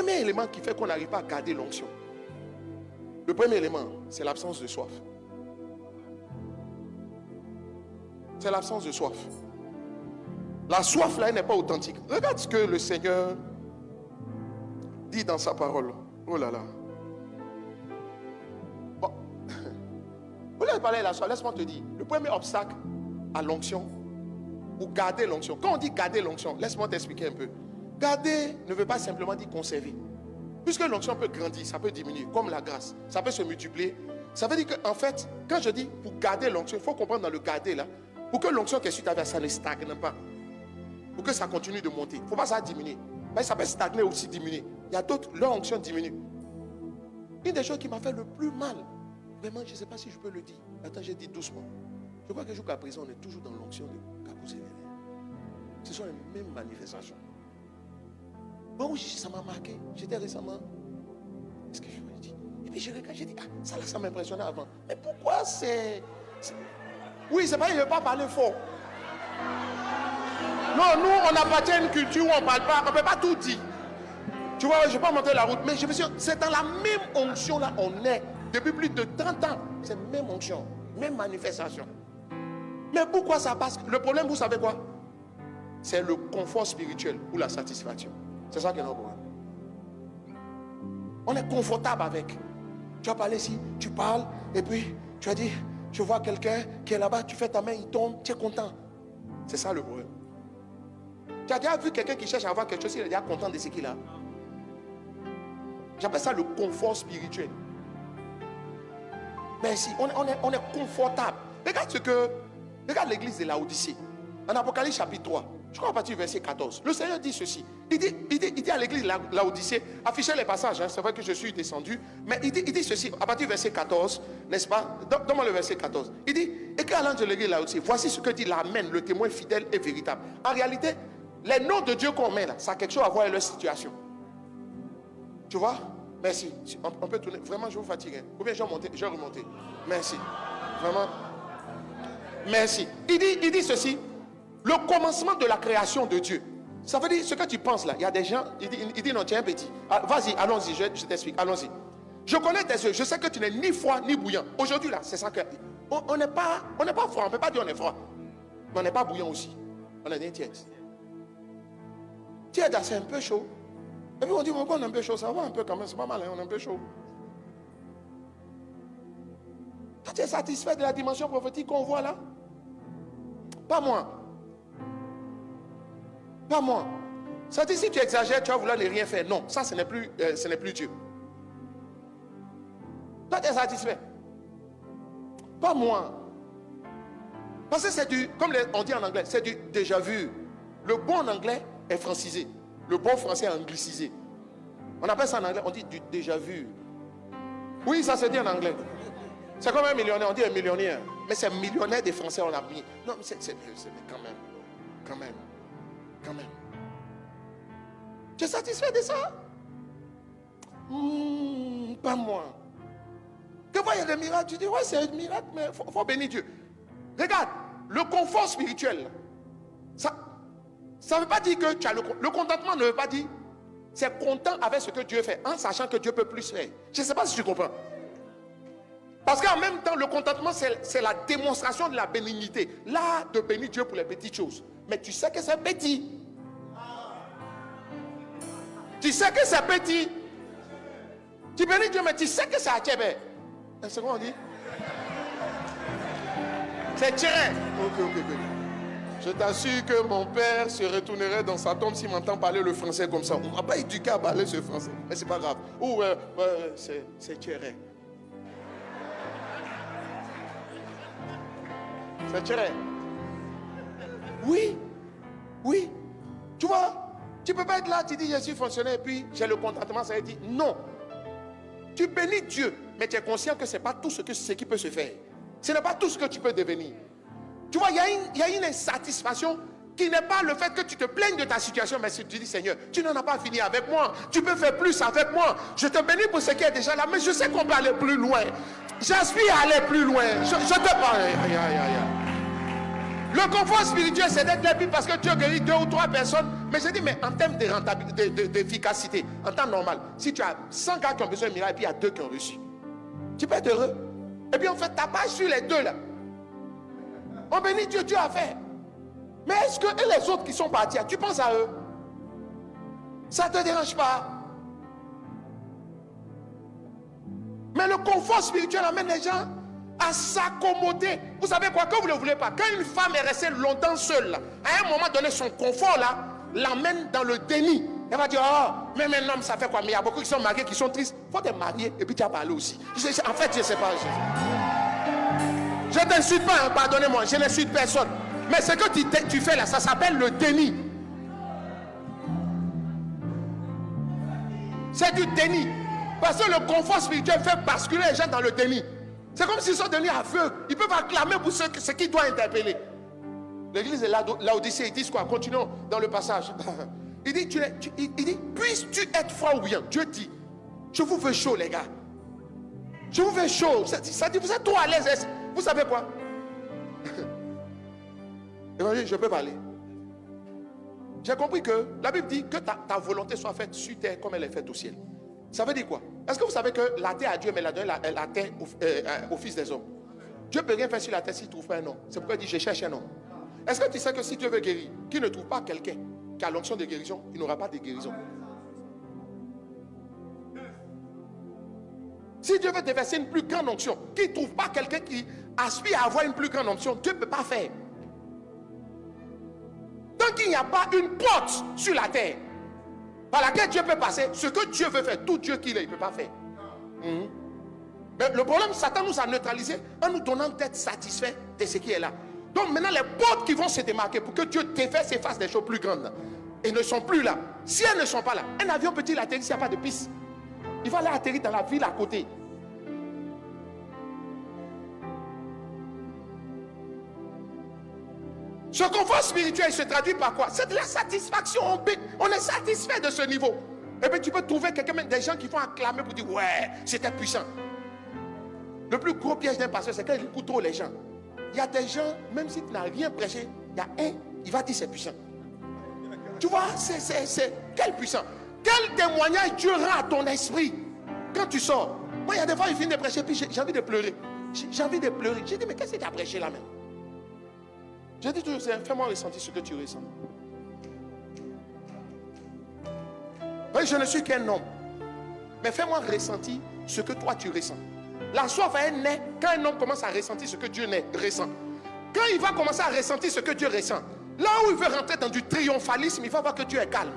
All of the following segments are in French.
premier élément qui fait qu'on n'arrive pas à garder l'onction, le premier élément, c'est l'absence de soif. C'est l'absence de soif. La soif là, elle n'est pas authentique. Regarde ce que le Seigneur dit dans sa parole. Oh là là. Bon. Vous voulez parler de la soif, laisse-moi te dire. Le premier obstacle à l'onction, ou garder l'onction. Quand on dit garder l'onction, laisse-moi t'expliquer un peu. Garder ne veut pas simplement dire conserver. Puisque l'onction peut grandir, ça peut diminuer, comme la grâce. Ça peut se multiplier. Ça veut dire qu'en fait, quand je dis pour garder l'onction, il faut comprendre dans le garder là, pour que l'onction qui est sur ta vie, ça ne stagne pas. Pour que ça continue de monter. Il ne faut pas ça diminuer. Mais ça peut stagner aussi, diminuer. Il y a d'autres, leur onction diminue. Une des choses qui m'a fait le plus mal, vraiment, je ne sais pas si je peux le dire. Attends, j'ai dit doucement. Je crois que jusqu'à présent, on est toujours dans l'onction de Kakouzé. Ce sont les mêmes manifestations. Bon, ça m'a marqué. J'étais récemment. Qu'est-ce que je voulais dire? Et puis je regarde, j'ai dit, ah, ça là, ça m'impressionnait avant. Mais pourquoi c'est... Oui, c'est pas, il ne veut pas parler fort. Non, nous, on appartient à une culture où on ne parle pas, on ne peut pas tout dire. Tu vois, je ne vais pas monter la route, mais je me suis dit, c'est dans la même onction là, on est depuis plus de 30 ans. C'est la même onction, même manifestation. Mais pourquoi ça passe? Le problème, vous savez quoi? C'est le confort spirituel ou la satisfaction. C'est ça qui est notre problème. On est confortable avec. Tu as parlé ici, tu parles, et puis tu as dit, je vois quelqu'un qui est là-bas, tu fais ta main, il tombe, tu es content. C'est ça le problème. Tu as déjà vu quelqu'un qui cherche à avoir quelque chose, il est déjà content de ce qu'il a. J'appelle ça le confort spirituel. Mais si, on est confortable. Regarde l'église de Laodicée. En Apocalypse chapitre 3, je crois à partir du verset 14. Le Seigneur dit ceci. Il dit à l'église de Laodicée, affichez les passages, hein, c'est vrai que je suis descendu, mais il dit ceci, à partir du verset 14, n'est-ce pas? Donne-moi le verset 14. Il dit, écris à l'ange de l'église de Laodicée, voici ce que dit l'Amen, le témoin fidèle et véritable. En réalité, les noms de Dieu qu'on met là, ça a quelque chose à voir avec leur situation. Tu vois? Merci. On peut tourner. Vraiment, je vous fatigue. Hein. Ou bien je vais remonter. Merci. Vraiment. Merci. Il dit ceci. Le commencement de la création de Dieu. Ça veut dire ce que tu penses là. Il y a des gens. Il dit non, tu es un petit. Ah, vas-y, allons-y. Je t'explique. Allons-y. Je connais tes yeux. Je sais que tu n'es ni froid ni bouillant. Aujourd'hui là, c'est ça que. On n'est pas froid. On ne peut pas dire on est froid. Mais on n'est pas bouillant aussi. On est des tièdes. Tiède, c'est un peu chaud. Et puis on dit, pourquoi on est un peu chaud? Ça va un peu quand même, c'est pas mal, hein? On est un peu chaud. Toi, tu es satisfait de la dimension prophétique qu'on voit là? Pas moi. Pas moi. Ça dit, si tu exagères, tu vas vouloir ne rien faire. Non, ça, ce n'est plus Dieu. Toi, tu es satisfait. Pas moi. Parce que c'est du, comme on dit en anglais, c'est du déjà vu. Le bon en anglais est francisé. Le bon français est anglicisé. On appelle ça en anglais, on dit du déjà vu. Oui, ça se dit en anglais. C'est comme un millionnaire, on dit un millionnaire. Mais c'est millionnaire des Français, on a mis. Non, mais c'est quand même. Tu es satisfait de ça? Pas moi. Que vois, il y a des miracles, tu dis, ouais, c'est un miracle, mais il faut bénir Dieu. Regarde, le confort spirituel, ça ne veut pas dire que tu as le contentement ne veut pas dire c'est content avec ce que Dieu fait, en sachant que Dieu peut plus faire. Je ne sais pas si tu comprends. Parce qu'en même temps, le contentement, c'est la démonstration de la bénignité. Là, de bénir Dieu pour les petites choses. Mais tu sais que c'est petit. Tu sais que c'est petit. Tu bénis Dieu, mais tu sais que c'est à Tchébé. C'est quoi on dit? C'est Tchéré. Ok. Je t'assure que mon père se retournerait dans sa tombe s'il m'entend parler le français comme ça. On ne va pas éduquer à parler ce français. Mais c'est pas grave. Ou c'est Tchéré. C'est Tchéré. Oui. Tu vois, tu ne peux pas être là, tu dis je suis fonctionnaire et puis j'ai le contentement, ça veut dire non. Tu bénis Dieu, mais tu es conscient que ce n'est pas tout ce qui peut se faire. Ce n'est pas tout ce que tu peux devenir. Tu vois, il y a une insatisfaction qui n'est pas le fait que tu te plaignes de ta situation, mais si tu dis Seigneur, tu n'en as pas fini avec moi, tu peux faire plus avec moi. Je te bénis pour ce qui est déjà là, mais je sais qu'on peut aller plus loin. J'aspire à aller plus loin. Je te parle. Le confort spirituel, c'est d'être libre parce que Dieu guérit 2 ou 3 personnes. Mais je dis, mais en termes de rentabilité, d'efficacité, en temps normal, si tu as 100 gars qui ont besoin de miracle et puis il y a 2 qui ont reçu, tu peux être heureux. Et puis on fait tapage sur les 2 là. On bénit Dieu, Dieu a fait. Mais est-ce que les autres qui sont partis, tu penses à eux? Ça ne te dérange pas? Mais le confort spirituel amène les gens à s'accommoder. Vous savez quoi? Quand vous ne le voulez pas, quand une femme est restée longtemps seule, à un moment donné, son confort là l'amène dans le déni. Elle va dire, oh, mais maintenant ça fait quoi? Mais il y a beaucoup qui sont mariés, qui sont tristes. Il faut te marier et puis tu as parlé aussi. En fait, je ne sais pas. Je ne t'insulte pas, hein, pardonnez-moi, je n'insulte personne. Mais ce que tu fais là, ça s'appelle le déni. C'est du déni. Parce que le confort spirituel fait basculer les gens dans le déni. C'est comme s'ils sont devenus aveugles. Ils peuvent acclamer pour ce qui doit interpeller. L'église de Laodicée, ils disent quoi? Continuons dans le passage. Il dit, puisses-tu être froid ou bien? Dieu dit, je vous veux chaud les gars. Je vous veux chaud. Ça dit, vous êtes trop à l'aise. Vous savez quoi? Évangile, je peux parler. J'ai compris que la Bible dit que ta volonté soit faite sur terre comme elle est faite au ciel. Ça veut dire quoi? Est-ce que vous savez que la terre à Dieu, mais la terre au Fils des hommes? Dieu ne peut rien faire sur la terre s'il ne trouve pas un homme. C'est pourquoi il dit, je cherche un homme. Est-ce que tu sais que si Dieu veut guérir, qu'il ne trouve pas quelqu'un qui a l'onction de guérison, il n'aura pas de guérison? Si Dieu veut déverser une plus grande onction, qu'il ne trouve pas quelqu'un qui aspire à avoir une plus grande onction, Dieu ne peut pas faire. Tant qu'il n'y a pas une porte sur la terre par laquelle Dieu peut passer, ce que Dieu veut faire, tout Dieu qu'il est, il ne peut pas faire. Mais le problème, Satan nous a neutralisés en nous donnant d'être satisfaits de ce qui est là. Donc maintenant, les portes qui vont se démarquer pour que Dieu déverse et fasse des choses plus grandes, et ne sont plus là. Si elles ne sont pas là, un avion peut-il atterrir s'il n'y a pas de piste? Il va aller atterrir dans la ville à côté. Ce confort spirituel se traduit par quoi? C'est de la satisfaction. On est satisfait de ce niveau. Et bien tu peux trouver quelqu'un, des gens qui vont acclamer pour dire, ouais, c'était puissant. Le plus gros piège d'un pasteur, c'est quand il écoute trop les gens. Il y a des gens, même si tu n'as rien prêché, il y a un, il va dire c'est puissant. Tu vois, c'est quel puissant. Quel témoignage Dieu rend à ton esprit quand tu sors. Moi, il y a des fois, il finit de prêcher, puis j'ai envie de pleurer. J'ai envie de pleurer. J'ai dit, mais qu'est-ce que tu as prêché là même? J'ai dit toujours, fais-moi ressentir ce que tu ressens. Oui, je ne suis qu'un homme. Mais fais-moi ressentir ce que toi tu ressens. La soif elle naît quand un homme commence à ressentir ce que Dieu ressent. Quand il va commencer à ressentir ce que Dieu ressent, là où il veut rentrer dans du triomphalisme, il va voir que Dieu est calme.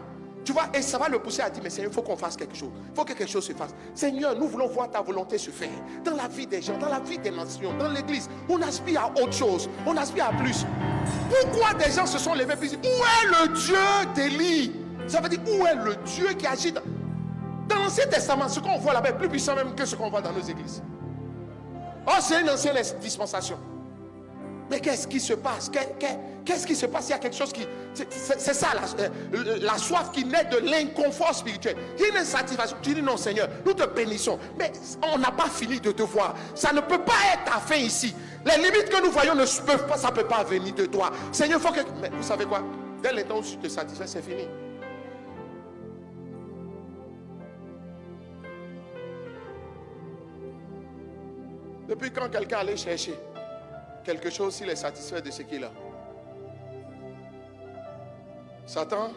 Tu vois, et ça va le pousser à dire, mais Seigneur, il faut qu'on fasse quelque chose. Il faut que quelque chose se fasse. Seigneur, nous voulons voir ta volonté se faire. Dans la vie des gens, dans la vie des nations, dans l'église. On aspire à autre chose. On aspire à plus. Pourquoi des gens se sont levés et disent, où est le Dieu d'Élie? Ça veut dire, où est le Dieu qui agit dans l'Ancien Testament? Ce qu'on voit là-bas est plus puissant même que ce qu'on voit dans nos églises. Oh, c'est une ancienne dispensation. Mais qu'est-ce qui se passe? Qu'est-ce qui se passe? Il y a quelque chose qui... C'est ça la soif qui naît de l'inconfort spirituel. Il y a une insatisfaction. Tu dis non Seigneur, nous te bénissons. Mais on n'a pas fini de te voir. Ça ne peut pas être ta fin ici. Les limites que nous voyons ne peuvent pas, ça ne peut pas venir de toi. Seigneur, il faut que... Mais vous savez quoi? Dès l'instant où tu te satisfais, c'est fini. Depuis quand quelqu'un allait chercher quelque chose s'il est satisfait de ce qu'il a? Satan,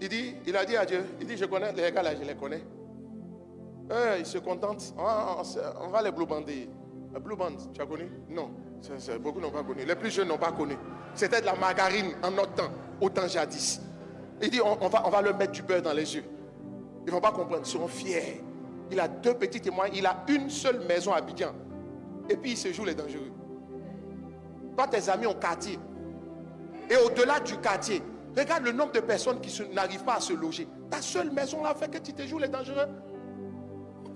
il a dit à Dieu, il dit, je connais les gars là, je les connais. Ils se contentent, on va les blue bander. La blue band, tu as connu? Non, beaucoup n'ont pas connu. Les plus jeunes n'ont pas connu. C'était de la margarine en notre temps, au temps jadis. Il dit, on va leur mettre du beurre dans les yeux. Ils ne vont pas comprendre, ils seront fiers. Il a 2 petits témoins, il a une seule maison à Abidjan. Et puis il se joue les dangereux. Toi, tes amis ont quartier. Et au-delà du quartier, regarde le nombre de personnes qui n'arrivent pas à se loger. Ta seule maison là fait que tu te joues les dangereux.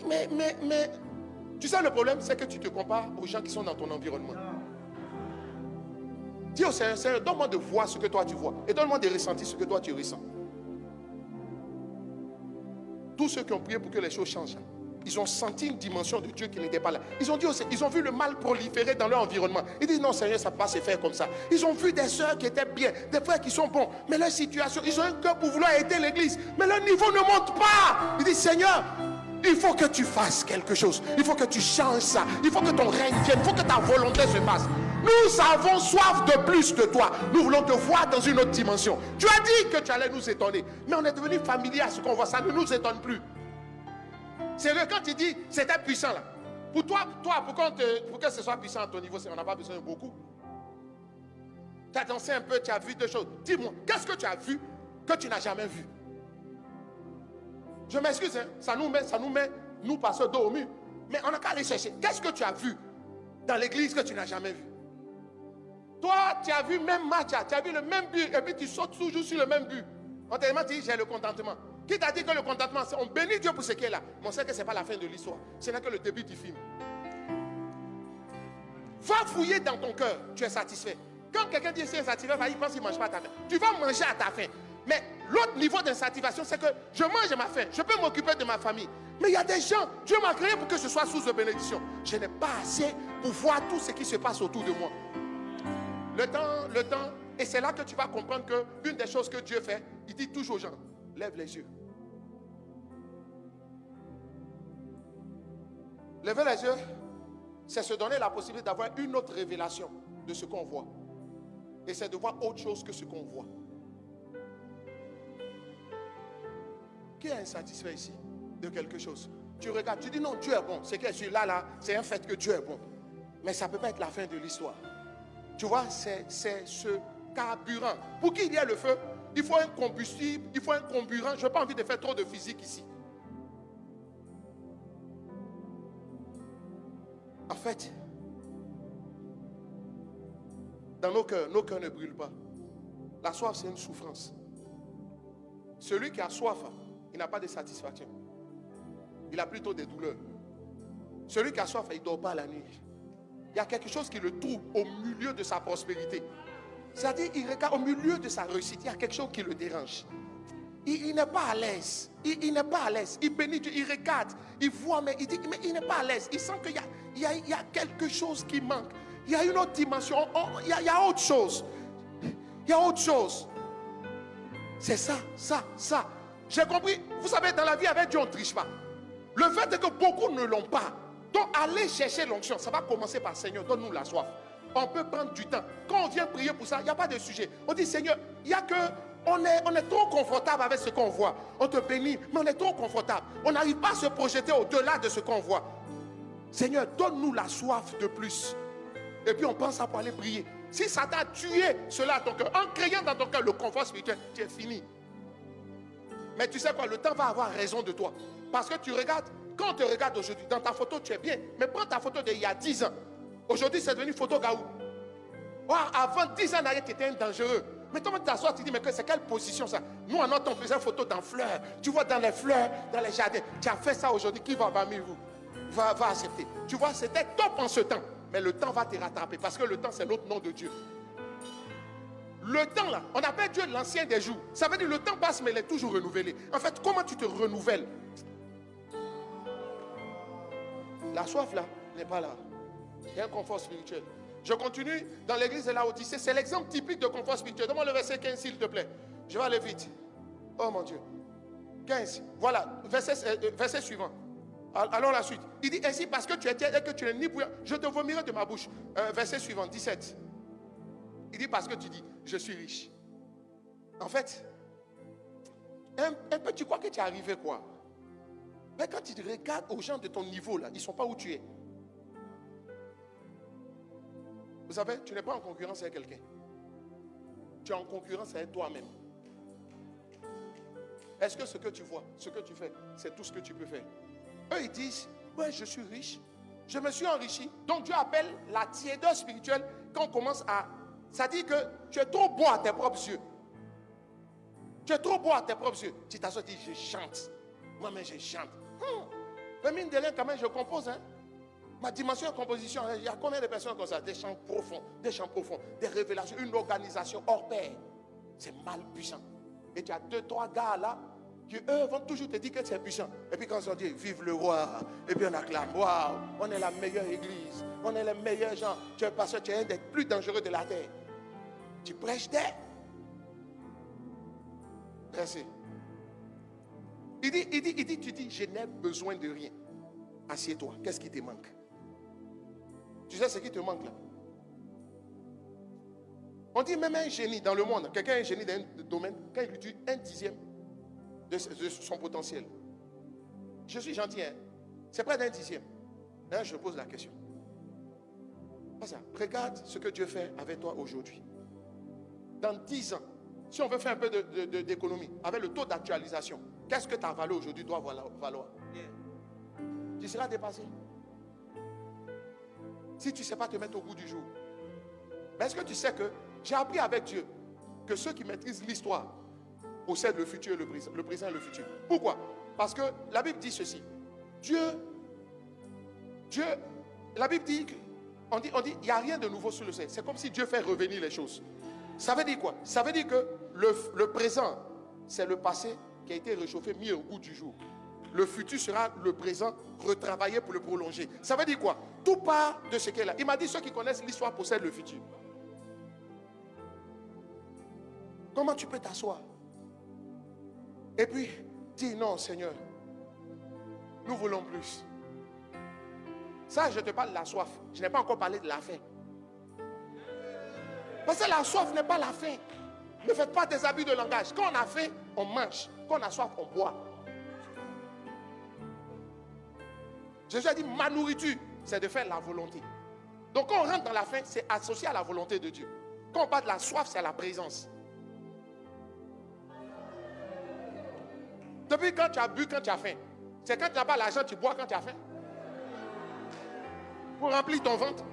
Mais, tu sais le problème, c'est que tu te compares aux gens qui sont dans ton environnement. Dis au Seigneur, donne-moi de voir ce que toi tu vois. Et donne-moi de ressentir ce que toi tu ressens. Tous ceux qui ont prié pour que les choses changent. ils ont senti une dimension de Dieu qui n'était pas là. Ils ont dit aussi, ils ont vu le mal proliférer dans leur environnement. Ils disent non Seigneur, ça ne peut pas se faire comme ça. Ils ont vu des sœurs qui étaient bien, des frères qui sont bons, mais leur situation, ils ont un cœur pour vouloir aider l'église, mais leur niveau ne monte pas. Ils disent Seigneur, il faut que tu fasses quelque chose. Il faut que tu changes ça. Il faut que ton règne vienne. Il faut que ta volonté se fasse. Nous avons soif de plus de toi. Nous voulons te voir dans une autre dimension. Tu as dit que tu allais nous étonner. Mais on est devenu familier à ce qu'on voit. Ça ne nous étonne plus. C'est vrai quand tu dis c'était puissant là. Pour toi pour que ce soit puissant à ton niveau, on n'a pas besoin de beaucoup. Tu as dansé un peu, tu as vu deux choses. Dis-moi, qu'est-ce que tu as vu que tu n'as jamais vu? Je m'excuse, hein? Ça nous met, nous passons dos au mur. Mais on n'a qu'à aller chercher. Qu'est-ce que tu as vu dans l'église que tu n'as jamais vu? Toi, tu as vu le même match, tu as vu le même but, et puis tu sautes toujours sur le même but. On t'a dit, j'ai le contentement. Qui t'a dit que le contentement, on bénit Dieu pour ce qui est là? Mais on sait que ce n'est pas la fin de l'histoire. Ce n'est que le début du film. Va fouiller dans ton cœur, tu es satisfait. Quand quelqu'un dit c'est insatisfait, il pense qu'il ne mange pas à ta faim. Tu vas manger à ta faim. Mais l'autre niveau d'insatisfaction, c'est que je mange à ma faim. Je peux m'occuper de ma famille. Mais il y a des gens, Dieu m'a créé pour que je sois source de bénédiction. Je n'ai pas assez pour voir tout ce qui se passe autour de moi. Le temps, et c'est là que tu vas comprendre qu'une des choses que Dieu fait, il dit toujours aux gens, lève les yeux. Lever les yeux, c'est se donner la possibilité d'avoir une autre révélation de ce qu'on voit. Et c'est de voir autre chose que ce qu'on voit. Qui est insatisfait ici de quelque chose? Tu regardes, tu dis non, Dieu est bon. C'est que celui-là, c'est un fait que Dieu est bon. Mais ça ne peut pas être la fin de l'histoire. Tu vois, c'est ce carburant. Pour qu'il y ait le feu, il faut un combustible, il faut un comburant. Je n'ai pas envie de faire trop de physique ici. En fait, dans nos cœurs ne brûlent pas. La soif, c'est une souffrance. Celui qui a soif, il n'a pas de satisfaction. Il a plutôt des douleurs. Celui qui a soif, il ne dort pas la nuit. Il y a quelque chose qui le trouble au milieu de sa prospérité. C'est-à-dire, il regarde au milieu de sa réussite, il y a quelque chose qui le dérange. Il n'est pas à l'aise. Il n'est pas à l'aise. Il bénit Dieu, il regarde, il voit, mais il dit, mais il n'est pas à l'aise. Il sent qu'il y a quelque chose qui manque. Il y a une autre dimension. Il y a autre chose. Il y a autre chose. C'est ça. J'ai compris. Vous savez, dans la vie avec Dieu, on ne triche pas. Le fait est que beaucoup ne l'ont pas. Donc, allez chercher l'onction. Ça va commencer par Seigneur, donne-nous la soif. On peut prendre du temps. Quand on vient prier pour ça, il n'y a pas de sujet. On dit, Seigneur, il y a que... On est trop confortable avec ce qu'on voit. On te bénit, mais on est trop confortable. On n'arrive pas à se projeter au-delà de ce qu'on voit. Seigneur, donne-nous la soif de plus. Et puis on pense à pour aller prier. Si ça t'a tué cela à ton cœur, en créant dans ton cœur le confort spirituel, tu es fini. Mais tu sais quoi, le temps va avoir raison de toi. Parce que tu regardes, quand on te regarde aujourd'hui, dans ta photo tu es bien. Mais prends ta photo d'il y a 10 ans. Aujourd'hui c'est devenu photo gaou. Oh, avant 10 ans d'arrêt, tu étais un dangereux. Mais toi, tu t'assois, tu dis, mais c'est quelle position ça? Nous, en notre temps, on faisait photo dans fleurs. Tu vois, dans les fleurs, dans les jardins. Tu as fait ça aujourd'hui, qui va parmi vous? Va accepter. Tu vois, c'était top en ce temps. Mais le temps va te rattraper. Parce que le temps, c'est l'autre nom de Dieu. Le temps, là, on appelle Dieu l'ancien des jours. Ça veut dire le temps passe, mais il est toujours renouvelé. En fait, comment tu te renouvelles? La soif, là, n'est pas là. Il y a un confort spirituel. Je continue dans l'église de Laodicée. C'est l'exemple typique de confort spirituel. Donne-moi le verset 15, s'il te plaît. Je vais aller vite. Oh mon Dieu. 15. Voilà, verset suivant. Allons la suite. Il dit ainsi parce que tu étais et que tu n'es ni bouillant, je te vomirai de ma bouche. Verset suivant, 17. Il dit parce que tu dis, je suis riche. En fait, un peu tu crois que tu es arrivé quoi? Mais quand tu regardes aux gens de ton niveau là, ils ne sont pas où tu es. Vous savez, tu n'es pas en concurrence avec quelqu'un. Tu es en concurrence avec toi-même. Est-ce que ce que tu vois, ce que tu fais, c'est tout ce que tu peux faire? Eux, ils disent, ouais, je suis riche, je me suis enrichi. Donc Dieu appelle la tiédeur spirituelle quand on commence à... Ça dit que tu es trop bon à tes propres yeux. Tu es trop bon à tes propres yeux. Tu t'assois, tu dis, je chante. Moi-même, je chante. Mais mine de rien, quand même, je compose, hein. Ma dimension de composition, il y a combien de personnes comme ça? Des chants profonds, des révélations, une organisation hors pair. C'est mal puissant. Et tu as 2-3 gars là Eux vont toujours te dire que c'est puissant. Et puis quand on dit vive le roi, et puis on acclame, waouh, on est la meilleure église, on est les meilleurs gens. Tu es pasteur, tu es un des plus dangereux de la terre. Tu prêches des. Merci. Il dit, tu dis, je n'ai besoin de rien. Assieds-toi. Qu'est-ce qui te manque? Tu sais ce qui te manque là? On dit même un génie dans le monde, quelqu'un est un génie dans un domaine, quand il utilise 1/10 de son potentiel. Je suis gentil, hein? C'est près d'1/10. Là, je pose la question. Pas ça. Regarde ce que Dieu fait avec toi aujourd'hui. Dans 10 ans, si on veut faire un peu d'économie, avec le taux d'actualisation, qu'est-ce que ta valeur aujourd'hui doit valoir? Tu seras dépassé. Si tu ne sais pas te mettre au goût du jour. Mais est-ce que tu sais que j'ai appris avec Dieu que ceux qui maîtrisent l'histoire possèdent le futur, le présent et le futur. Pourquoi? Parce que la Bible dit ceci. Dieu, la Bible dit, on dit, il n'y a rien de nouveau sous le ciel. C'est comme si Dieu fait revenir les choses. Ça veut dire quoi? Ça veut dire que le présent, c'est le passé qui a été réchauffé, mis au goût du jour. Le futur sera le présent retravaillé pour le prolonger. Ça veut dire quoi? Tout part de ce qu'est là. Il m'a dit, ceux qui connaissent l'histoire possèdent le futur. Comment tu peux t'asseoir et puis dis non, Seigneur, nous voulons plus. Ça, je te parle de la soif. Je n'ai pas encore parlé de la faim. Parce que la soif n'est pas la faim. Ne faites pas des abus de langage. Quand on a faim, on mange. Quand on a soif, on boit. Jésus a dit, ma nourriture, c'est de faire la volonté. Donc quand on rentre dans la faim, c'est associé à la volonté de Dieu. Quand on parle de la soif, c'est la présence. Depuis quand tu as bu, quand tu as faim? C'est quand tu n'as pas l'argent, tu bois quand tu as faim? Pour remplir ton ventre?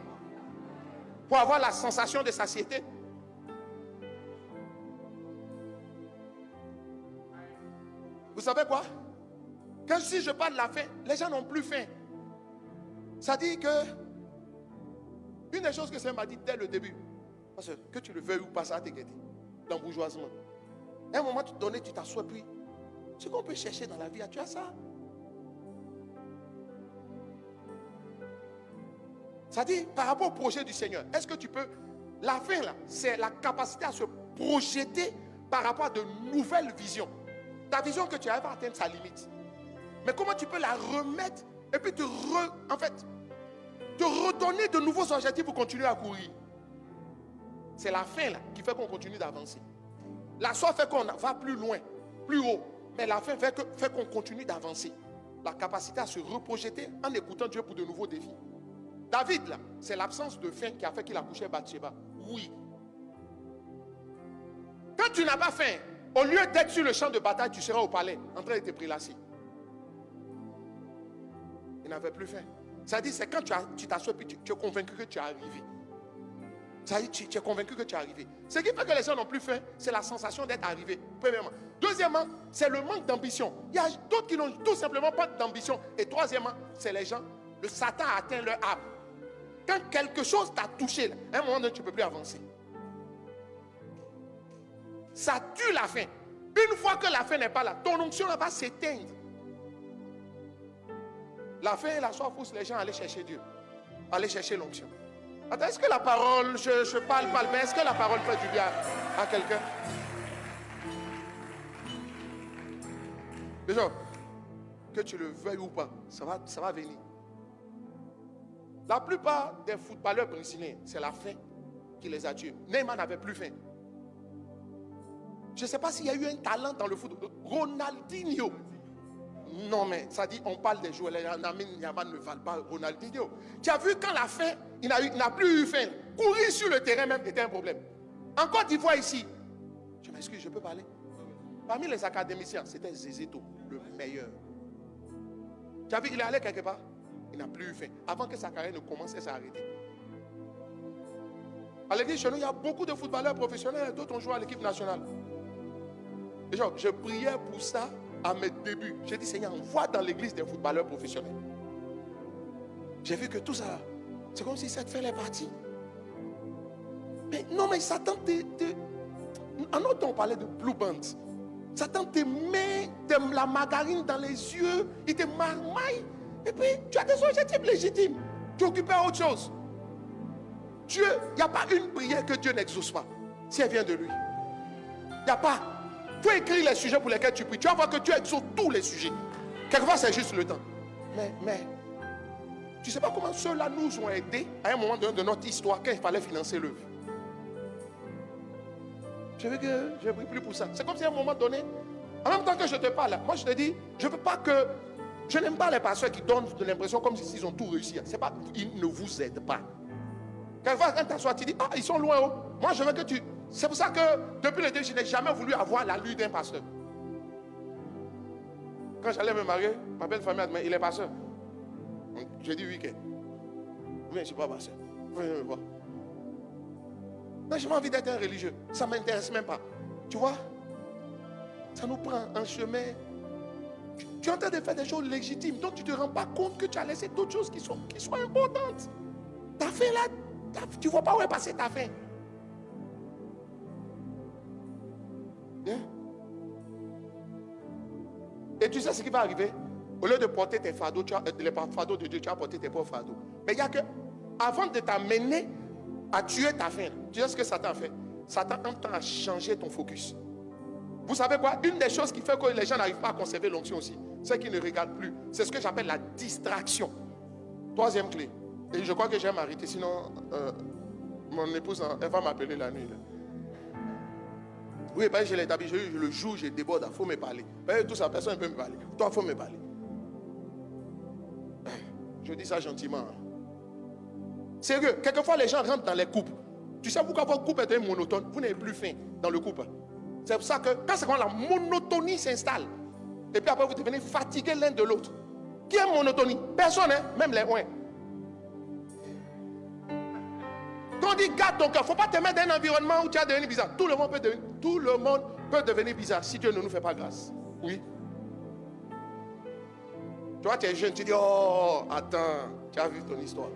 Pour avoir la sensation de satiété? Vous savez quoi? Quand si je parle de la faim, les gens n'ont plus faim. Ça dit que une des choses que ça m'a dit dès le début, parce que tu le veuilles ou pas, ça a été guetté, d'embourgeoisement. À un moment donné, tu t'assois, puis ce qu'on peut chercher dans la vie, tu as ça. Ça dit, par rapport au projet du Seigneur, est-ce que tu peux... La fin, là, c'est la capacité à se projeter par rapport à de nouvelles visions. Ta vision que tu avais atteint sa limite. Mais comment tu peux la remettre et puis te redonner de nouveaux objectifs pour continuer à courir? C'est la fin, là, qui fait qu'on continue d'avancer. La soif fait qu'on va plus loin, plus haut. Mais la fin fait qu'on continue d'avancer. La capacité à se reprojeter en écoutant Dieu pour de nouveaux défis. David, là, c'est l'absence de faim qui a fait qu'il a couché Bathsheba. Oui. Quand tu n'as pas faim, au lieu d'être sur le champ de bataille, tu seras au palais, en train de te prélasser. Il n'avait plus faim. Ça dit, c'est quand tu t'assois et tu es convaincu que tu es arrivé. Ça dit, tu es convaincu que tu es arrivé. Ce qui fait que les gens n'ont plus faim, c'est la sensation d'être arrivé. Premièrement. Deuxièmement, c'est le manque d'ambition. Il y a d'autres qui n'ont tout simplement pas d'ambition. Et troisièmement, c'est les gens, le Satan a atteint leur âme. Quand quelque chose t'a touché, à un moment donné, tu ne peux plus avancer. Ça tue la faim. Une fois que la faim n'est pas là, ton onction va s'éteindre. La faim et la soif poussent les gens à aller chercher Dieu, à aller chercher l'onction. Attends, est-ce que la parole, je parle, mais est-ce que la parole fait du bien à quelqu'un? Déjà, que tu le veuilles ou pas, ça va venir. La plupart des footballeurs brésiliens, c'est la faim qui les a tués. Neymar n'avait plus faim. Je ne sais pas s'il y a eu un talent dans le foot. Ronaldinho. Non, mais ça dit, on parle des joueurs. Lamine Yamal ne valent pas Ronaldinho. Tu as vu quand la faim, il n'a plus eu faim. Courir sur le terrain même était un problème. En Côte d'Ivoire ici, je m'excuse, je peux parler. Parmi les académiciens, c'était Zézéto, le meilleur. Tu as vu, il est allé quelque part. Il n'a plus eu faim. Avant que sa carrière ne commence, elle s'est arrêtée. À l'église, chez nous, il y a beaucoup de footballeurs professionnels. D'autres ont joué à l'équipe nationale. Et genre, je priais pour ça à mes débuts. J'ai dit, Seigneur, envoie dans l'église des footballeurs professionnels. J'ai vu que tout ça, c'est comme si cette fin est partie. Mais non, mais Satan, en autre temps, on parlait de blue band. Satan te met de la margarine dans les yeux, il te marmaille. Et puis, tu as des objectifs légitimes. Tu es occupé à autre chose. Dieu, il n'y a pas une prière que Dieu n'exauce pas, si elle vient de lui. Il n'y a pas. Tu écris les sujets pour lesquels tu pries. Tu vas voir que Dieu exauce tous les sujets. Quelquefois, c'est juste le temps. Mais, tu ne sais pas comment ceux-là nous ont aidés à un moment donné de notre histoire quand il fallait financer l'œuvre. Je veux que je ne prie plus pour ça. C'est comme si à un moment donné, en même temps que je te parle, moi je te dis, je ne veux pas que. Je n'aime pas les pasteurs qui donnent de l'impression comme s'ils ont tout réussi. C'est pas, ils ne vous aident pas. Quelquefois, quand tu t'assois, tu dis, ah, ils sont loin. Oh. Moi, je veux que tu. C'est pour ça que depuis le début, je n'ai jamais voulu avoir l'allure d'un pasteur. Quand j'allais me marier, ma belle famille a dit, il est pasteur. J'ai dit oui, que. Oui, je ne suis pas pasteur. Venez me voir. Non, j'ai pas envie d'être un religieux. Ça ne m'intéresse même pas. Tu vois? Ça nous prend un chemin. Tu es en train de faire des choses légitimes. Donc tu ne te rends pas compte que tu as laissé d'autres choses qui sont importantes. Ta fin là, tu ne vois pas où est passée ta fin. Bien. Et tu sais ce qui va arriver? Au lieu de porter tes fardeaux, les fardeaux de Dieu, tu vas porter tes propres fardeaux. Mais il y a que, avant de t'amener à tuer ta faim, tu sais ce que Satan fait? Satan entend à changer ton focus. Vous savez quoi? Une des choses qui fait que les gens n'arrivent pas à conserver l'onction aussi, c'est qu'ils ne regardent plus. C'est ce que j'appelle la distraction. Troisième clé. Et je crois que j'ai m'arrêter, sinon mon épouse, elle va m'appeler la nuit. Là. Oui, je l'ai établi, le jour, je déborde, il faut me parler. Tout ça, personne ne peut me parler. Toi, il faut me parler. Je dis ça gentiment. Sérieux, quelquefois les gens rentrent dans les couples. Tu sais pourquoi votre couple est monotone? Vous n'avez plus faim dans le couple. C'est pour ça que quand la monotonie s'installe, et puis après vous devenez fatigués l'un de l'autre. Qui est monotonie? Personne, hein? Même les ouins. Quand on dit garde ton cœur, il ne faut pas te mettre dans un environnement où tu as devenu bizarre. Tout le monde peut devenir bizarre si Dieu ne nous fait pas grâce. Oui. Toi, tu es jeune, tu dis, oh, attends, tu as vu ton histoire.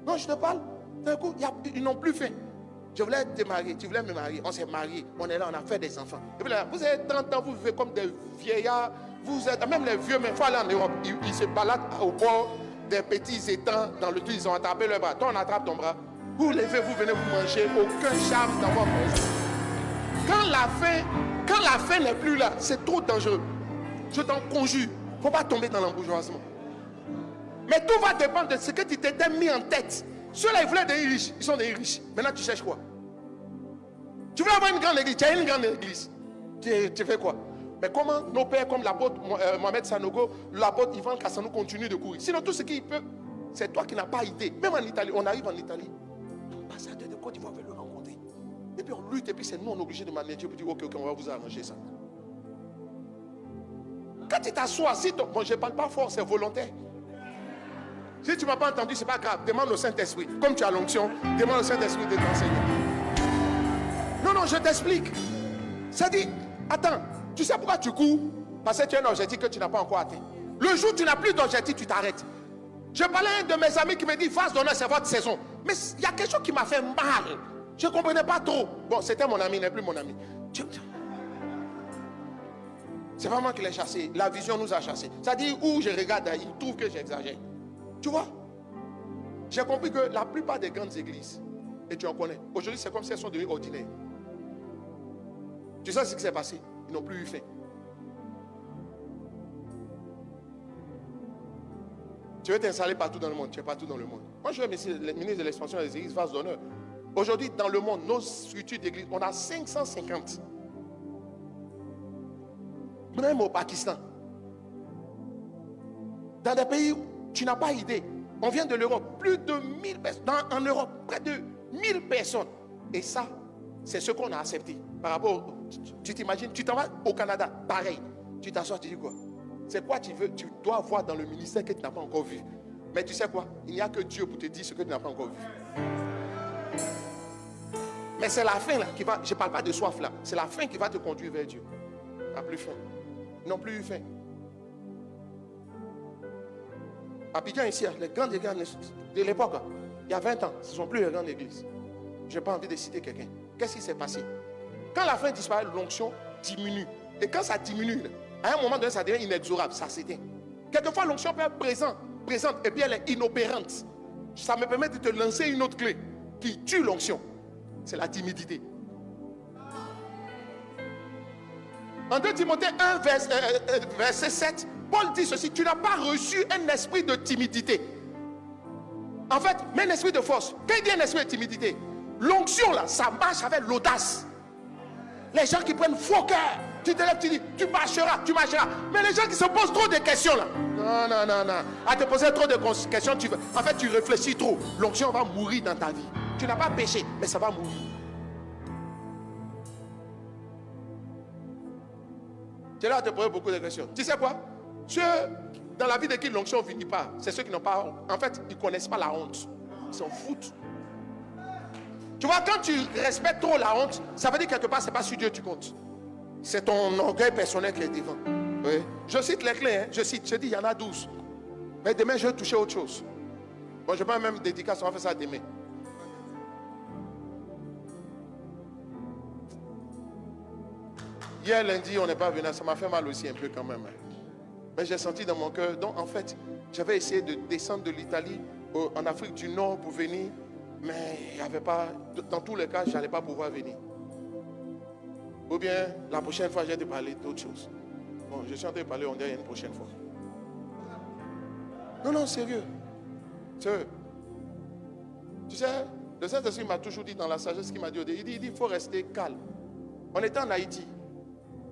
Non, je te parle. D'un coup, ils n'ont plus faim. Je voulais te marier, tu voulais me marier, on s'est mariés, on est là, on a fait des enfants. Et puis là, vous avez 30 ans, vous vivez comme des vieillards, vous êtes, même les vieux, mais il faut aller en Europe, ils se baladent au bord des petits étangs dans le tout, ils ont attrapé leur bras. Toi, on attrape ton bras, vous levez, vous venez vous manger, aucun charme dans votre maison. Quand la faim n'est plus là, c'est trop dangereux. Je t'en conjure, il ne faut pas tomber dans l'embourgeoisement. Mais tout va dépendre de ce que tu t'étais mis en tête. Ceux-là, ils voulaient devenir riches. Ils sont devenus riches. Maintenant, tu cherches quoi? Tu veux avoir une grande église. Tu as une grande église. Tu fais quoi? Mais comment nos pères, comme l'apôtre Mohamed Sanogo, l'apôtre Ivan Kassanou, continuent de courir? Sinon, tout ce qu'il peut, c'est toi qui n'as pas idée. Même en Italie, on arrive en Italie. L'ambassadeur de Côte d'Ivoire veut le rencontrer. Et puis on lutte, et puis c'est nous, on est obligé de manager pour dire, ok, on va vous arranger ça. Quand tu t'assois, bon, je ne parle pas fort, c'est volontaire. Si tu ne m'as pas entendu, ce n'est pas grave. Demande au Saint-Esprit. Comme tu as l'onction, demande au Saint-Esprit de t'enseigner. Non, je t'explique. Ça dit, attends, tu sais pourquoi tu cours? Parce que tu as un objectif que tu n'as pas encore atteint. Le jour où tu n'as plus d'objectif, tu t'arrêtes. Je parlais à un de mes amis qui me dit, phase d'honneur, c'est votre saison. Mais il y a quelque chose qui m'a fait mal. Je ne comprenais pas trop. Bon, c'était mon ami, il n'est plus mon ami. C'est pas moi qui l'ai chassé. La vision nous a chassés. Ça dit, où je regarde, il trouve que j'exagère. Tu vois, j'ai compris que la plupart des grandes églises, et tu en connais, aujourd'hui c'est comme si elles sont devenues ordinaires. Tu sais ce qui s'est passé? Ils n'ont plus eu faim. Tu veux t'installer partout dans le monde, tu es partout dans le monde. Moi je suis le ministre de l'expansion des églises, phase d'honneur. Aujourd'hui dans le monde, nos structures d'église, on a 550. Même au Pakistan. Dans des pays où tu n'as pas idée. On vient de l'Europe. Plus de 1000 personnes. En Europe, près de 1000 personnes. Et ça, c'est ce qu'on a accepté. Par rapport, tu t'imagines, tu t'en vas au Canada, pareil. Tu t'assois, tu dis quoi? C'est quoi tu veux? Tu dois voir dans le ministère que tu n'as pas encore vu. Mais tu sais quoi? Il n'y a que Dieu pour te dire ce que tu n'as pas encore vu. Mais c'est la faim là qui va. Je ne parle pas de soif là. C'est la faim qui va te conduire vers Dieu. Tu n'as plus faim. Ils n'ont plus eu faim. Abidjan ici, les grandes églises de l'époque, il y a 20 ans, ce ne sont plus les grandes églises. Je n'ai pas envie de citer quelqu'un. Qu'est-ce qui s'est passé? Quand la faim disparaît, l'onction diminue. Et quand ça diminue, à un moment donné, ça devient inexorable, ça s'éteint. Quelquefois, l'onction peut être présente, et puis elle est inopérante. Ça me permet de te lancer une autre clé qui tue l'onction. C'est la timidité. En 2 Timothée 1, verset 7, Paul dit ceci: tu n'as pas reçu un esprit de timidité. En fait, mais un esprit de force. Quand il dit un esprit de timidité, l'onction là, ça marche avec l'audace. Les gens qui prennent faux cœur, tu te lèves, tu dis, tu marcheras. Mais les gens qui se posent trop de questions là, non. À te poser trop de questions, en fait, tu réfléchis trop. L'onction va mourir dans ta vie. Tu n'as pas péché, mais ça va mourir. Tu es là à te poser beaucoup de questions. Tu sais quoi? Ceux dans la vie de qui l'onction ne finit pas, c'est ceux qui n'ont pas honte. En fait, ils ne connaissent pas la honte. Ils s'en foutent. Tu vois, quand tu respectes trop la honte, ça veut dire quelque part, c'est pas sur Dieu que tu comptes. C'est ton orgueil personnel qui est devant. Oui. Je cite les clés, hein. Je dis, il y en a 12. Mais demain, je vais toucher autre chose. Bon, je vais même dédicace, on va faire ça demain. Hier, lundi, on n'est pas venu, ça m'a fait mal aussi un peu quand même. Mais j'ai senti dans mon cœur, donc en fait, j'avais essayé de descendre de l'Italie en Afrique du Nord pour venir. Mais il n'y avait pas, dans tous les cas, je n'allais pas pouvoir venir. Ou bien, la prochaine fois, j'ai de parler d'autre chose. Bon, je suis en train de parler, on dirait une prochaine fois. Non, sérieux. Sérieux. Tu sais, le Saint-Esprit m'a toujours dit dans la sagesse qu'il m'a dit, il dit, il faut rester calme. On était en Haïti.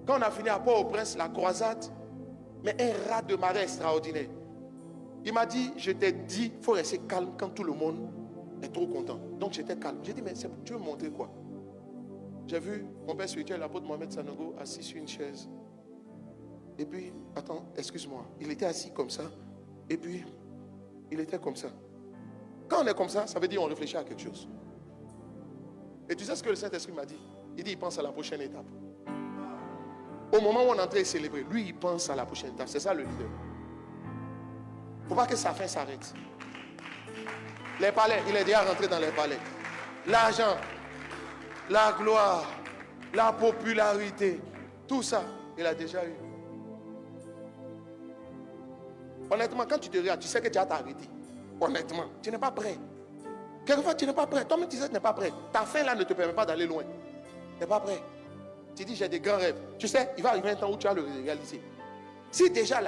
Quand on a fini à Port-au-Prince, la croisade, mais un raz de marée extraordinaire. Il m'a dit, je t'ai dit, il faut rester calme quand tout le monde est trop content. Donc j'étais calme. J'ai dit, mais tu veux me montrer quoi? J'ai vu mon père spirituel, l'apôtre Mohamed Sanogo, assis sur une chaise. Et puis, attends, excuse-moi. Il était assis comme ça. Et puis, il était comme ça. Quand on est comme ça, ça veut dire qu'on réfléchit à quelque chose. Et tu sais ce que le Saint-Esprit m'a dit? Il dit, il pense à la prochaine étape. Au moment où on est en train de célébrer, lui, il pense à la prochaine étape. C'est ça le leader. Il ne faut pas que sa fin s'arrête. Les palais, il est déjà rentré dans les palais. L'argent, la gloire, la popularité, tout ça, il a déjà eu. Honnêtement, quand tu te regardes, tu sais que tu as t'arrêter. Honnêtement, tu n'es pas prêt. Quelquefois, tu n'es pas prêt. Toi-même, tu sais que tu n'es pas prêt. Ta fin là ne te permet pas d'aller loin. Tu n'es pas prêt. Tu dis, j'ai des grands rêves. Tu sais, il va arriver un temps où tu vas le réaliser. Si déjà,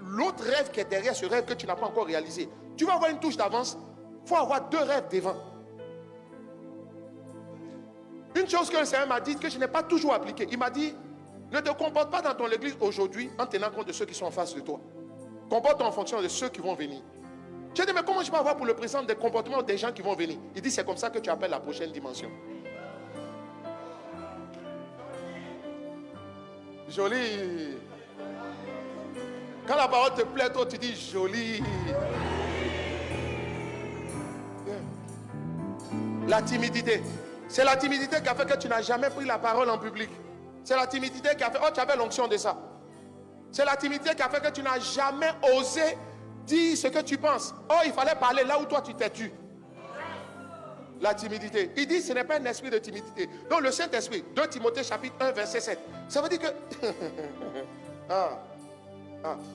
l'autre rêve qui est derrière ce rêve que tu n'as pas encore réalisé, tu vas avoir une touche d'avance, il faut avoir 2 rêves devant. Une chose que le Seigneur m'a dit, que je n'ai pas toujours appliquée. Il m'a dit, ne te comporte pas dans ton église aujourd'hui en tenant compte de ceux qui sont en face de toi. Comporte-toi en fonction de ceux qui vont venir. J'ai dit, mais comment je peux avoir pour le présent des comportements des gens qui vont venir? Il dit, c'est comme ça que tu appelles la prochaine dimension. Joli. Quand la parole te plaît, toi, tu dis joli. La timidité. C'est la timidité qui a fait que tu n'as jamais pris la parole en public. C'est la timidité qui a fait, oh, tu avais l'onction de ça. C'est la timidité qui a fait que tu n'as jamais osé dire ce que tu penses. Oh, il fallait parler là où toi tu t'es tu. La timidité. Il dit, ce n'est pas un esprit de timidité. Donc le Saint-Esprit, 2 Timothée chapitre 1, verset 7. Ça veut dire que...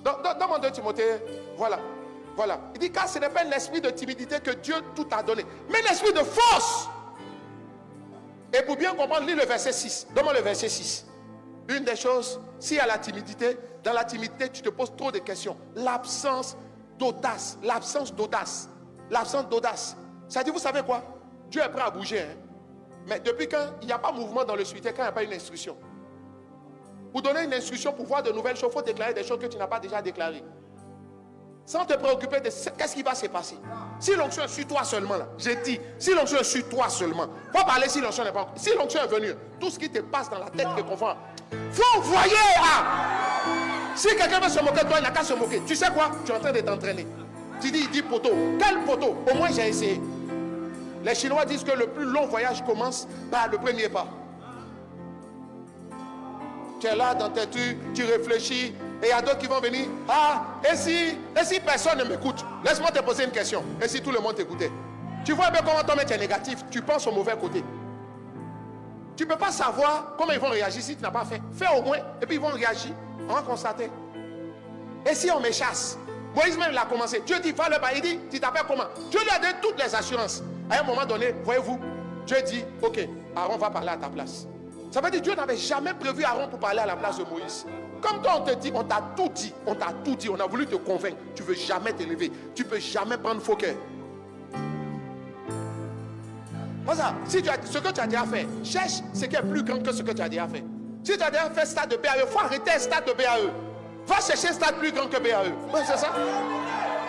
Dans mon 2 Timothée, voilà. Il dit, car ce n'est pas un esprit de timidité que Dieu tout a donné, mais un esprit de force. Et pour bien comprendre, lis le verset 6. Donne-moi le verset 6. Une des choses, s'il y a la timidité, dans la timidité, tu te poses trop de questions. L'absence d'audace. Ça dit, vous savez quoi? Dieu est prêt à bouger. Hein? Mais depuis quand il n'y a pas mouvement dans le spirituel, quand il n'y a pas une instruction. Pour donner une instruction, pour voir de nouvelles choses, il faut déclarer des choses que tu n'as pas déjà déclarées. Sans te préoccuper de qu'est-ce qui va se passer. Si l'onction est sur toi seulement, là, j'ai dit, si l'onction est sur toi seulement, il faut parler si l'onction n'est pas. Si l'onction est venue, tout ce qui te passe dans la tête te confond. Il faut envoyer. Si quelqu'un veut se moquer de toi, il n'a qu'à se moquer. Tu sais quoi? Tu es en train de t'entraîner. Tu dis, il dit poteau. Quel poteau? Au moins j'ai essayé. Les Chinois disent que le plus long voyage commence par le premier pas. Tu es là dans tes trucs, tu réfléchis, et il y a d'autres qui vont venir. Et si personne ne m'écoute, laisse-moi te poser une question. Et si tout le monde t'écoutait? Tu vois bien comment toi-même tu es négatif, tu penses au mauvais côté. Tu ne peux pas savoir comment ils vont réagir si tu n'as pas fait. Fais au moins, et puis ils vont réagir. On va constater. Et si on me chasse? Moïse même l'a commencé. Dieu dit, va le-bas. Il dit, tu t'appelles comment? Dieu lui a donné toutes les assurances. À un moment donné, voyez-vous, Dieu dit, ok, Aaron va parler à ta place. Ça veut dire que Dieu n'avait jamais prévu Aaron pour parler à la place de Moïse. Comme toi, on te dit, on t'a tout dit, on t'a tout dit, on a voulu te convaincre. Tu ne veux jamais t'élever. Tu ne peux jamais prendre faux cœur. Ça, si tu as, ce que tu as déjà fait, cherche ce qui est plus grand que ce que tu as déjà fait. Si tu as déjà fait stade de BAE, il faut arrêter le stade de BAE. Va chercher un stade plus grand que BAE. Ouais, c'est ça.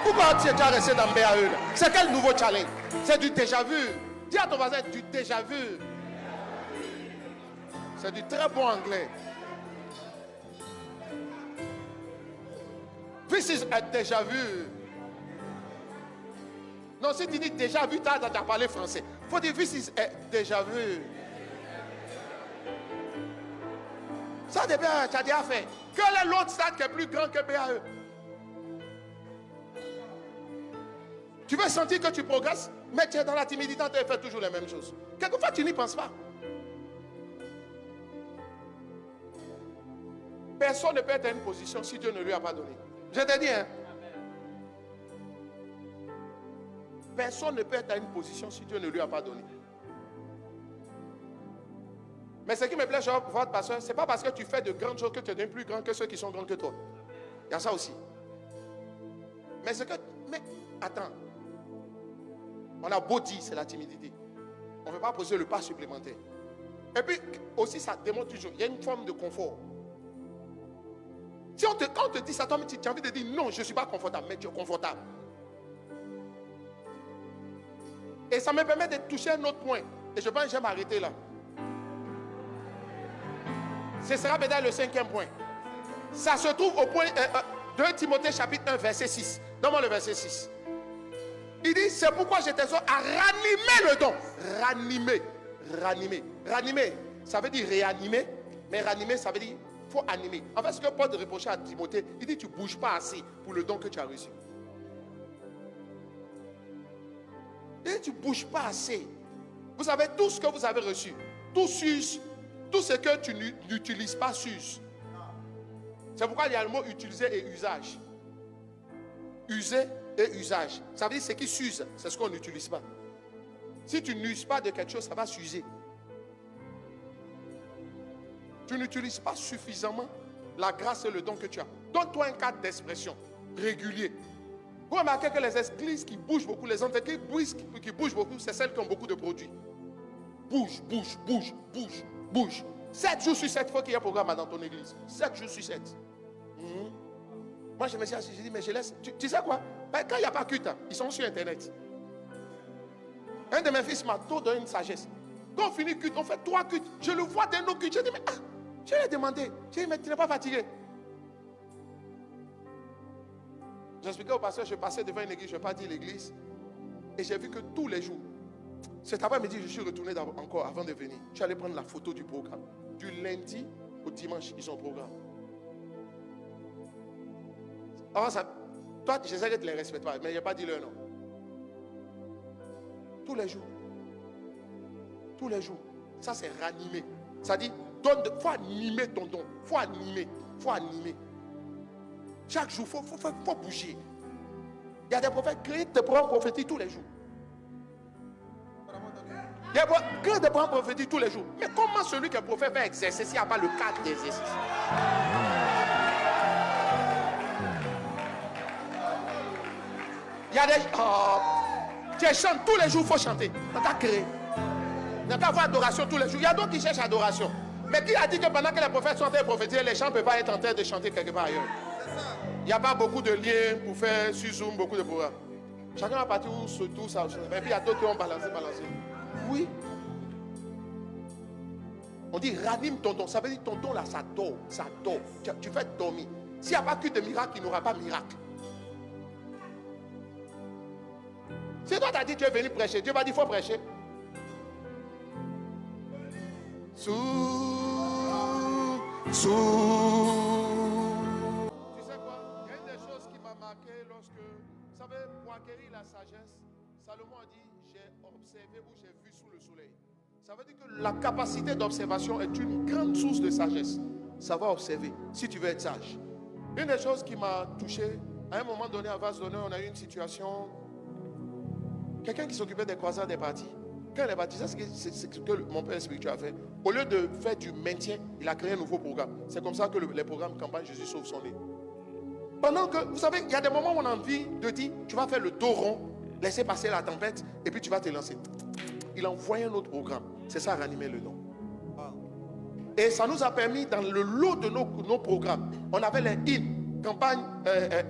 Pourquoi tu es déjà resté dans BAE? C'est quel nouveau challenge? C'est du déjà vu. Dis à ton voisin, du déjà vu. C'est du très bon anglais. This is a déjà vu. Non, si tu dis déjà vu, tu as parlé français. Il faut dire this is a déjà vu. Ça, tu as déjà fait. Quel est l'autre stade qui est plus grand que BAE? Tu veux sentir que tu progresses, mais tu es dans la timidité, tu fais toujours les mêmes choses. Quelquefois, tu n'y penses pas. Personne ne peut être à une position si Dieu ne lui a pas donné. Je te dis, hein. Personne ne peut être à une position si Dieu ne lui a pas donné. Mais ce qui me plaît, votre pasteur, ce n'est pas parce que tu fais de grandes choses que tu deviens plus grand que ceux qui sont grands que toi. Il y a ça aussi. Mais attends. On a beau dire, c'est la timidité. On ne veut pas poser le pas supplémentaire. Et puis, aussi, ça démontre toujours, il y a une forme de confort. Si quand on te dit ça, toi, tu as envie de dire, non, je ne suis pas confortable, mais tu es confortable. Et ça me permet de toucher un autre point. Et je pense que je vais m'arrêter là. Ce sera peut-être le 5e point. Ça se trouve au point 2 Timothée chapitre 1 verset 6. Donne-moi le verset 6. Il dit, c'est pourquoi je t'exhorte à ranimer le don. Ranimer, ça veut dire réanimer. Mais ranimer, ça veut dire, il faut animer. En fait, ce que Paul reprochait à Timothée, il dit, tu ne bouges pas assez pour le don que tu as reçu. Et tu ne bouges pas assez. Vous savez, tout ce que vous avez reçu, tout s'use. Tout ce que tu n'utilises pas s'use. C'est pourquoi il y a le mot utiliser et usage. User et usage. Ça veut dire ce qui s'use, c'est ce qu'on n'utilise pas. Si tu n'uses pas de quelque chose, ça va s'user. Tu n'utilises pas suffisamment la grâce et le don que tu as. Donne-toi un cadre d'expression régulier. Vous remarquez que les églises qui bougent beaucoup, les entreprises qui bougent beaucoup, c'est celles qui ont beaucoup de produits. Bouge. 7 jours sur 7 fois qu'il y a un programme dans ton église. 7 jours sur 7. Moi, je me suis assis, j'ai dit, mais je laisse. Tu sais quoi? Ben, quand il n'y a pas culte, ils sont sur Internet. Un de mes fils m'a tout donné une sagesse. Quand on finit culte, on fait 3 cultes. Je le vois dans nos cultes. Je dis, mais je lui ai demandé. Je lui ai dit, mais tu n'es pas fatigué? J'expliquais au pasteur, je passais devant une église, je ne vais pas dire l'église. Et j'ai vu que tous les jours, cet après-midi, je suis retourné encore avant de venir. Je suis allé prendre la photo du programme. Du lundi au dimanche, ils ont un programme. Alors ça, toi, j'essaie de te les respecter, mais je n'ai pas dit leur nom. Tous les jours. Tous les jours. Ça, c'est ranimer. Ça dit, il faut animer ton don. Il faut animer. Chaque jour, il faut bouger. Il y a des prophètes qui créent des programmes prophétiques tous les jours. Il y a des programmes prophétiques tous les jours. Mais comment celui qui est prophète fait exercer s'il n'y a pas le cadre d'exercice? Il y a des... tu chantes tous les jours, il faut chanter. On t'a créé. On t'a avoir adoration tous les jours. Il y a d'autres qui cherchent adoration. Mais qui a dit que pendant que les prophètes sont en train de prophétiser, les chants ne peuvent pas être en train de chanter quelque part ailleurs? Il n'y a pas beaucoup de liens pour faire sur Zoom, beaucoup de programmes. Chacun va partir sur tout ça. Et puis il y a d'autres qui ont balancé. Oui. On dit ranime ton don. Ça veut dire ton don là, ça dort. Tu fais dormir. S'il n'y a pas que de miracle, il n'y aura pas de miracle. Si toi t'as dit tu es venu prêcher, Dieu va dire il faut prêcher. Tu sais quoi? Il y a une des choses qui m'a marqué lorsque, vous savez, pour acquérir la sagesse, Salomon a dit, j'ai observé ou j'ai vu sous le soleil Ça veut dire que la capacité d'observation est une grande source de sagesse. Savoir observer, si tu veux être sage. Une des choses qui m'a touché, à un moment donné, à Vase d'Honneur, on a eu une situation. Quelqu'un qui s'occupait des croisades est parti. Quand il est parti, c'est ce que mon père spirituel a fait. Au lieu de faire du maintien, il a créé un nouveau programme. C'est comme ça que les programmes campagne Jésus sauve son nez. Pendant que, vous savez, il y a des moments où on a envie de dire, tu vas faire le dos rond, laisser passer la tempête, et puis tu vas te lancer. Il a envoyé un autre programme. C'est ça, ranimer le nom. Et ça nous a permis, dans le lot de nos programmes, on avait les IN, campagne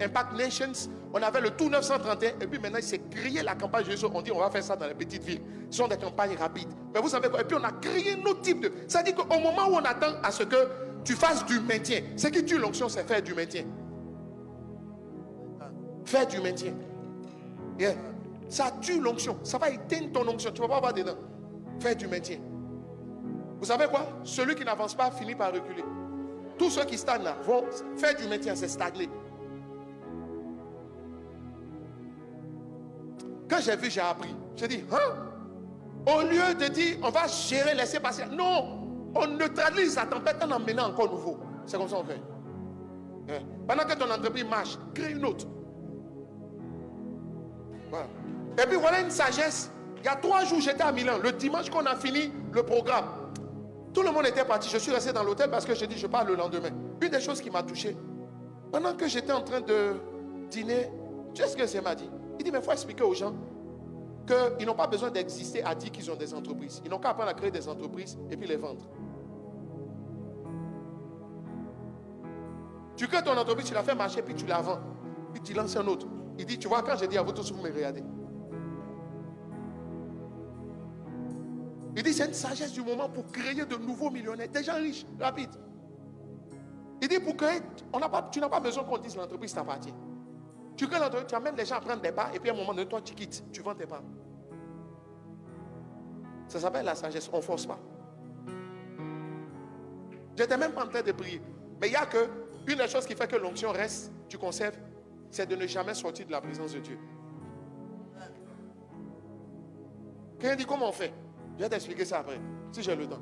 Impact Nations, on avait le Tout 931, et puis maintenant il s'est créé la campagne Jésus. On dit on va faire ça dans les petites villes. Ce sont des campagnes rapides. Mais vous savez quoi? Et puis on a créé un autre type de. Ça dit qu'au moment où on attend à ce que tu fasses du maintien, ce qui tue l'onction, c'est faire du maintien. Faire du maintien. Yeah. Ça tue l'onction. Ça va éteindre ton onction. Tu ne vas pas avoir dedans. Faire du maintien. Vous savez quoi? Celui qui n'avance pas finit par reculer. Tous ceux qui stagnent là vont faire du maintien, c'est stagner. Quand j'ai vu, j'ai appris. J'ai dit, hein? Au lieu de dire, on va gérer, laisser passer. Non, on neutralise la tempête en emmenant encore nouveau. C'est comme ça qu'on fait. Yeah. Pendant que ton entreprise marche, crée une autre. Voilà. Et puis voilà une sagesse. Il y a 3 jours, j'étais à Milan. Le dimanche qu'on a fini le programme, tout le monde était parti. Je suis resté dans l'hôtel parce que j'ai dit, je pars le lendemain. Une des choses qui m'a touché, pendant que j'étais en train de dîner, tu sais ce que c'est m'a dit? Il dit, mais il faut expliquer aux gens qu'ils n'ont pas besoin d'exister à dire qu'ils ont des entreprises. Ils n'ont qu'à apprendre à créer des entreprises et puis les vendre. Tu crées ton entreprise, tu la fais marcher, puis tu la vends. Puis tu lances un autre. Il dit, tu vois, quand j'ai dit à vous tous, vous me regardez. Il dit, c'est une sagesse du moment pour créer de nouveaux millionnaires, des gens riches, rapides. Il dit, pour créer, tu n'as pas besoin qu'on dise l'entreprise t'appartient. Tu crées l'entreprise, tu amènes les gens à prendre des parts, et puis à un moment donné, toi, tu quittes, tu vends tes parts. Ça s'appelle la sagesse, on ne force pas. Je n'étais même pas en train de prier. Mais il y a que, une des choses qui fait que l'onction reste, tu conserves, c'est de ne jamais sortir de la présence de Dieu. Quelqu'un dit, comment on fait? Je vais t'expliquer ça après, si j'ai le temps.